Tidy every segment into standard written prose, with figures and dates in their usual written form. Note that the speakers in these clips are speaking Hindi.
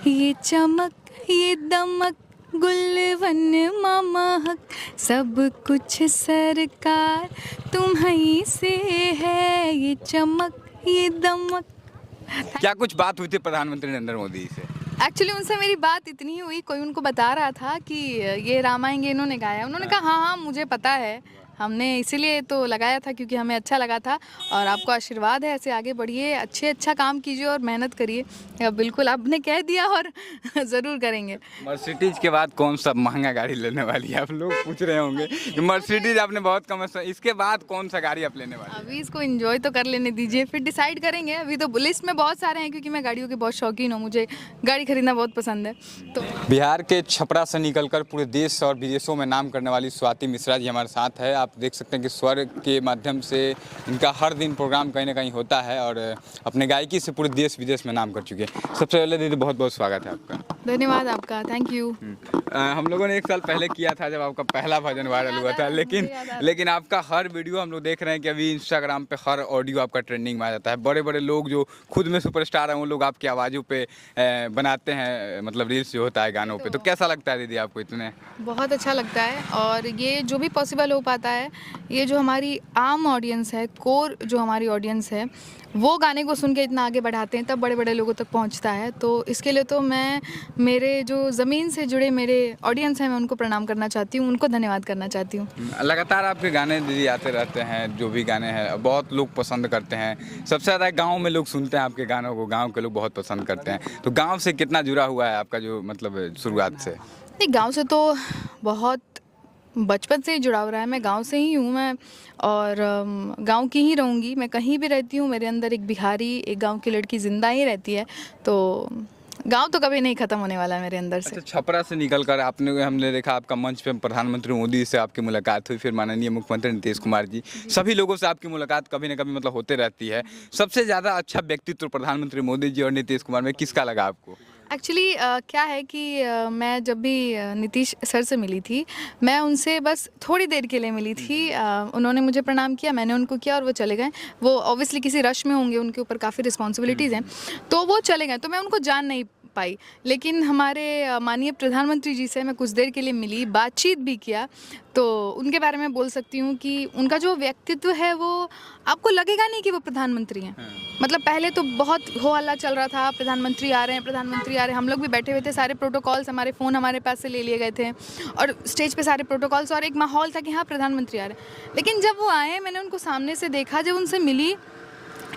ये चमक ये दमक गुलवन महक सब कुछ सरकार तुम्हीं से है। ये चमक ये दमक। क्या कुछ बात हुई थी प्रधानमंत्री नरेंद्र मोदी से? एक्चुअली उनसे मेरी बात इतनी ही हुई, कोई उनको बता रहा था कि ये रामायण इन्होंने गाया। उन्होंने कहा हाँ हाँ मुझे पता है, हमने इसीलिए तो लगाया था क्योंकि हमें अच्छा लगा था और आपको आशीर्वाद है, ऐसे आगे बढ़िए, अच्छा काम कीजिए और मेहनत करिए। बिल्कुल आपने कह दिया और ज़रूर करेंगे। मर्सिडीज के बाद कौन सा महंगा गाड़ी लेने वाली है? आप लोग पूछ रहे होंगे कि मर्सिडीज आपने बहुत कम, इसके बाद कौन सा गाड़ी आप लेने वाली हैं? अभी इसको एंजॉय तो कर लेने दीजिए, फिर डिसाइड करेंगे। अभी तो लिस्ट में बहुत सारे हैं क्योंकि मैं गाड़ियों के बहुत शौकीन हूँ, मुझे गाड़ी खरीदना बहुत पसंद है। तो बिहार के छपरा से निकलकर पूरे देश और विदेशों में नाम करने वाली स्वाति मिश्रा जी हमारे साथ है। आप देख सकते हैं कि स्वर के माध्यम से इनका हर दिन प्रोग्राम कहीं ना कहीं होता है और अपने गायकी से पूरे देश विदेश में नाम कर चुके हैं। सबसे पहले दीदी बहुत बहुत स्वागत है आपका। धन्यवाद आपका, थैंक यू। हम लोगों ने 1 साल पहले किया था जब आपका पहला भजन वायरल हुआ था, लेकिन आपका हर वीडियो हम लोग देख रहे हैं कि अभी इंस्टाग्राम पे हर ऑडियो आपका ट्रेंडिंग में आ जाता है। बड़े बड़े लोग जो खुद में सुपरस्टार हैं वो लोग आपकी आवाज़ों पे बनाते हैं, मतलब रील्स जो होता है गानों पे। तो कैसा लगता है दीदी आपको? इतने बहुत अच्छा लगता है और ये जो भी पॉसिबल हो पाता है, ये जो हमारी आम ऑडियंस है, कोर जो हमारी ऑडियंस है, वो गाने को सुन के इतना आगे बढ़ाते हैं, तब बड़े बड़े लोगों तक पहुंचता है। तो इसके लिए तो मैं मेरे जो ज़मीन से जुड़े मेरे ऑडियंस हैं, मैं उनको प्रणाम करना चाहती हूँ, उनको धन्यवाद करना चाहती हूँ। लगातार आपके गाने दीदी आते रहते हैं, जो भी गाने हैं बहुत लोग पसंद करते हैं। सबसे ज़्यादा गांव में लोग सुनते हैं आपके गानों को, गांव के लोग बहुत पसंद करते हैं। तो गांव से कितना जुड़ा हुआ है आपका जो मतलब शुरुआत से? नहीं, गांव से तो बहुत बचपन से ही जुड़ाव रहा है। मैं गांव से ही हूँ मैं, और गांव की ही रहूँगी। मैं कहीं भी रहती हूँ, मेरे अंदर एक बिहारी, एक गांव की लड़की जिंदा ही रहती है। तो गांव तो कभी नहीं ख़त्म होने वाला है मेरे अंदर से। अच्छा, छपरा से निकलकर हमने देखा आपका मंच पे प्रधानमंत्री मोदी से आपकी मुलाकात हुई, फिर माननीय मुख्यमंत्री नीतीश कुमार जी, सभी लोगों से आपकी मुलाकात कभी न कभी मतलब होते रहती है। सबसे ज़्यादा अच्छा व्यक्तित्व प्रधानमंत्री मोदी जी और नीतीश कुमार में किसका लगा आपको? एक्चुअली क्या है कि मैं जब भी नीतीश सर से मिली थी, मैं उनसे बस थोड़ी देर के लिए मिली थी। उन्होंने मुझे प्रणाम किया, मैंने उनको किया और वो चले गए। वो ऑब्वियसली किसी रश में होंगे, उनके ऊपर काफ़ी रिस्पॉन्सिबिलिटीज़ हैं, तो वो चले गए, तो मैं उनको जान नहीं पाई। लेकिन हमारे माननीय प्रधानमंत्री जी से मैं कुछ देर के लिए मिली, बातचीत भी किया, तो उनके बारे में बोल सकती हूँ कि उनका जो व्यक्तित्व है वो आपको लगेगा नहीं कि वो प्रधानमंत्री हैं। मतलब पहले तो बहुत हो हल्ला चल रहा था, प्रधानमंत्री आ रहे हैं, प्रधानमंत्री आ रहे हैं। हम लोग भी बैठे हुए थे, सारे प्रोटोकॉल्स, हमारे फ़ोन हमारे पास से ले लिए गए थे और स्टेज पे सारे प्रोटोकॉल्स और एक माहौल था कि हाँ प्रधानमंत्री आ रहे हैं। लेकिन जब वो आए, मैंने उनको सामने से देखा, जब उनसे मिली,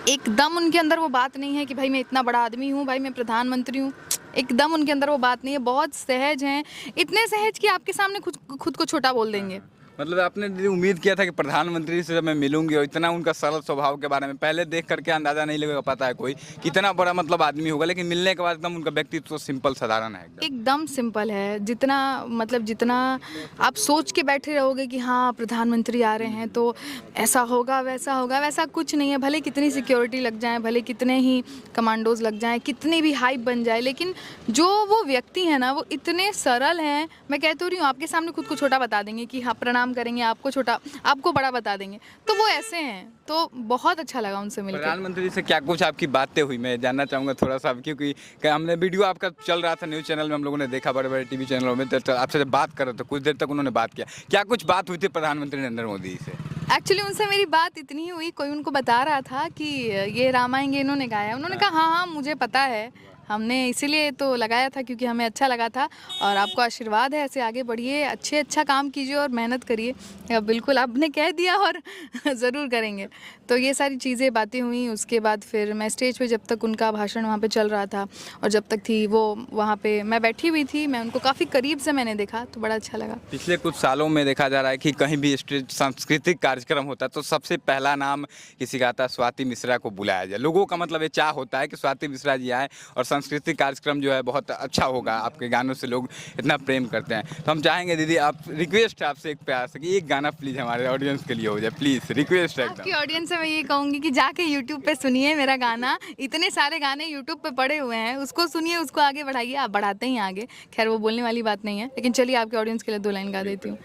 एकदम उनके अंदर वो बात नहीं है कि भाई मैं इतना बड़ा आदमी हूँ, भाई मैं प्रधानमंत्री हूँ। एकदम उनके अंदर वो बात नहीं है, बहुत सहज हैं, इतने सहज कि आपके सामने खुद को छोटा बोल देंगे। मतलब आपने दीदी उम्मीद किया था कि प्रधानमंत्री से जब मैं मिलूंगी और इतना उनका सरल स्वभाव के बारे में पहले देख करके अंदाजा नहीं लगा पाता है कोई कितना बड़ा मतलब आदमी होगा, लेकिन मिलने के बाद एकदम उनका व्यक्तित्व तो सिंपल साधारण है, एकदम सिंपल है। जितना आप सोच के बैठे रहोगे कि हाँ प्रधानमंत्री आ रहे हैं तो ऐसा होगा वैसा होगा, वैसा कुछ नहीं है। भले कितनी सिक्योरिटी लग जाए, भले कितने ही कमांडोज लग जाएं, कितनी भी हाइप बन जाए, लेकिन जो वो व्यक्ति हैं ना, वो इतने सरल हैं। मैं कह तो रही हूँ, आपके सामने खुद को छोटा बता देंगे कि हाँ प्रणाम करेंगे, आपको छोटा, आपको बड़ा बता देंगे। तो वो ऐसे हैं, तो बहुत अच्छा लगा उनसे मिलकर। प्रधानमंत्री से क्या कुछ आपकी बातें हुई, मैं जानना चाहूँगा थोड़ा सा, क्योंकि हमने वीडियो आपका चल रहा था न्यूज़ चैनल में, हम लोगों ने देखा, बड़े बड़े टीवी चैनलों में, तो आपसे जब बात कर रहे थे कुछ देर तक उन्होंने बात किया, क्या कुछ बात हुई थी प्रधानमंत्री नरेंद्र मोदी से? एक्चुअली उनसे मेरी बात इतनी ही हुई, कोई उनको बता रहा था कि ये रामायण इन्होंने गाया। उन्होंने कहा हाँ हाँ मुझे पता है, हमने इसीलिए तो लगाया था क्योंकि हमें अच्छा लगा था और आपको आशीर्वाद है, ऐसे आगे बढ़िए, अच्छा काम कीजिए और मेहनत करिए। बिल्कुल आपने कह दिया और ज़रूर करेंगे। तो ये सारी चीज़ें बातें हुई। उसके बाद फिर मैं स्टेज पे, जब तक उनका भाषण वहाँ पे चल रहा था और जब तक थी वो वहाँ पे, मैं बैठी हुई थी, मैं उनको काफ़ी करीब से मैंने देखा, तो बड़ा अच्छा लगा। पिछले कुछ सालों में देखा जा रहा है कि कहीं भी स्टेज सांस्कृतिक कार्यक्रम होता है तो सबसे पहला नाम किसी का आता है, स्वाति मिश्रा को बुलाया जाए। लोगों का मतलब ये चाह होता है कि स्वाति मिश्रा जी आए और सांस्कृतिक कार्यक्रम जो है बहुत अच्छा होगा, आपके गानों से लोग इतना प्रेम करते हैं। तो हम चाहेंगे दीदी, आप रिक्वेस्ट है आपसे एक प्यार से कि एक गाना प्लीज़ हमारे ऑडियंस के लिए हो जाए, प्लीज़ रिक्वेस्ट है। आपकी ऑडियंस से मैं ये कहूँगी कि जाके यूट्यूब पे सुनिए मेरा गाना, इतने सारे गाने यूट्यूब पे पड़े हुए हैं, उसको सुनिए, उसको आगे बढ़ाइए। आप बढ़ाते ही आगे, खैर वो बोलने वाली बात नहीं है, लेकिन चलिए आपके ऑडियंस के लिए 2 लाइन गा देती हूँ।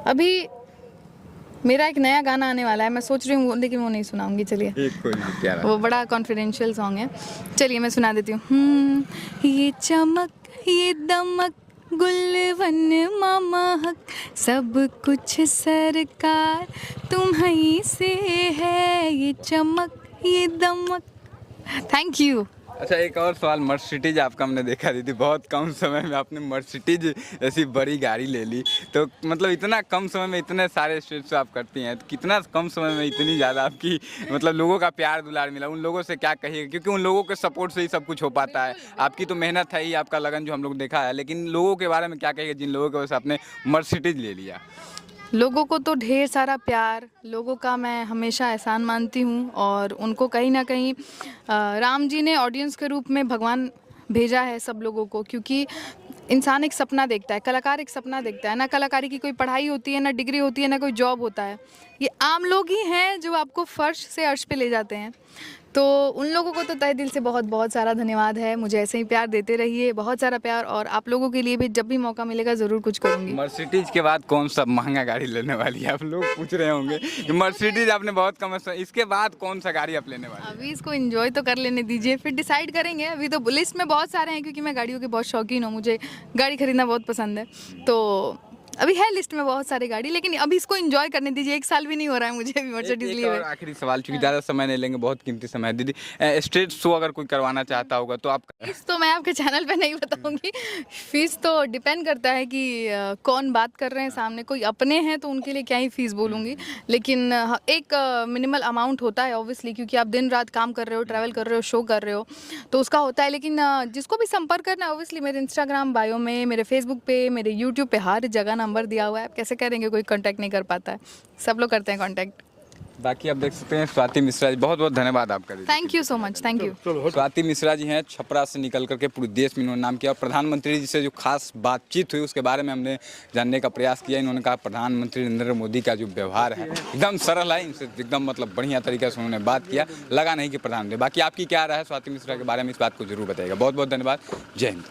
अभी मेरा एक नया गाना आने वाला है, मैं सोच रही हूँ लेकिन वो नहीं सुनाऊंगी। चलिए, एक कोई भी प्यारा। वो बड़ा कॉन्फिडेंशियल सॉन्ग है। चलिए मैं सुना देती हूँ। ये चमक ये दमक गुलवन महक सब कुछ सरकार तुम्हीं से है, ये चमक ये दमक। Thank you. अच्छा, एक और सवाल, मर्सिडीज आपका हमने देखा दीदी, बहुत कम समय में आपने मर्सिडीज ऐसी बड़ी गाड़ी ले ली, तो मतलब इतना कम समय में इतने सारे स्टेज शो आप करती हैं, तो कितना कम समय में इतनी ज़्यादा आपकी मतलब लोगों का प्यार दुलार मिला, उन लोगों से क्या कहिएगा? क्योंकि उन लोगों के सपोर्ट से ही सब कुछ हो पाता है। आपकी तो मेहनत है ही, आपका लगन जो हम लोग देखा है, लेकिन लोगों के बारे में क्या कहिएगा जिन लोगों की वजह से आपने मर्सिडीज ले लिया? लोगों को तो ढेर सारा प्यार, लोगों का मैं हमेशा एहसान मानती हूँ, और उनको कहीं ना कहीं राम जी ने ऑडियंस के रूप में भगवान भेजा है सब लोगों को। क्योंकि इंसान एक सपना देखता है, कलाकार एक सपना देखता है ना। कलाकारी की कोई पढ़ाई होती है, ना डिग्री होती है, ना कोई जॉब होता है। ये आम लोग ही हैं जो आपको फर्श से अर्श पे ले जाते हैं। तो उन लोगों को तो तहे दिल से बहुत बहुत सारा धन्यवाद है। मुझे ऐसे ही प्यार देते रहिए, बहुत सारा प्यार, और आप लोगों के लिए भी जब भी मौका मिलेगा ज़रूर कुछ करूँगी। मर्सिडीज के बाद कौन सा महंगा गाड़ी लेने वाली है? आप लोग पूछ रहे होंगे कि मर्सिडीज आपने बहुत कम, इसके बाद कौन सा गाड़ी आप लेने वाली हैं? अभी इसको एंजॉय तो कर लेने दीजिए, फिर डिसाइड करेंगे। अभी तो लिस्ट में बहुत सारे हैं, क्योंकि मैं गाड़ियों की बहुत शौकीन हूँ, मुझे गाड़ी खरीदना बहुत पसंद है। तो अभी है लिस्ट में बहुत सारे गाड़ी, लेकिन अभी इसको एंजॉय करने दीजिए। 1 साल भी नहीं हो रहा है मुझे अभी मर्सिडीज एक लिए और हुए। आखिरी सवाल, चूंकि ज़्यादा समय नहीं लेंगे, बहुत कीमती समय है दीदी, स्टेज शो अगर कोई करवाना चाहता होगा तो आप? फीस तो मैं आपके चैनल पे नहीं बताऊंगी। फीस तो डिपेंड करता है कि कौन बात कर रहे हैं सामने। कोई अपने हैं तो उनके लिए क्या ही फीस बोलूँगी, लेकिन एक मिनिमल अमाउंट होता है ऑब्वियसली, क्योंकि आप दिन रात काम कर रहे हो, ट्रैवल कर रहे हो, शो कर रहे हो, तो उसका होता है। लेकिन जिसको भी संपर्क करना है, ऑब्वियसली मेरे इंस्टाग्राम बायो में, मेरे फेसबुक पे, मेरे यूट्यूब पे हर जगह नंबर दिया हुआ है। आप कैसे करेंगे कोई कॉन्टैक्ट नहीं कर पाता है? सब लोग करते हैं कॉन्टैक्ट। बाकी आप देख सकते हैं स्वाति मिश्रा जी, बहुत बहुत धन्यवाद आपका दीदी। Thank you so much, thank you. Swati Mishra ji हैं, छपरा से निकल करके पूरे देश में इन्होंने नाम किया, और प्रधानमंत्री जी से जो खास बातचीत हुई उसके बारे में हमने जानने का प्रयास किया। इन्होंने कहा प्रधानमंत्री नरेंद्र मोदी का जो व्यवहार है एकदम सरल है, इनसे एकदम मतलब बढ़िया तरीके से उन्होंने बात किया, लगा नहीं कि प्रधानमंत्री। बाकी आपकी क्या राय है स्वाति मिश्रा के बारे में, इस बात को जरूर बताइएगा। बहुत बहुत धन्यवाद, जय हिंद।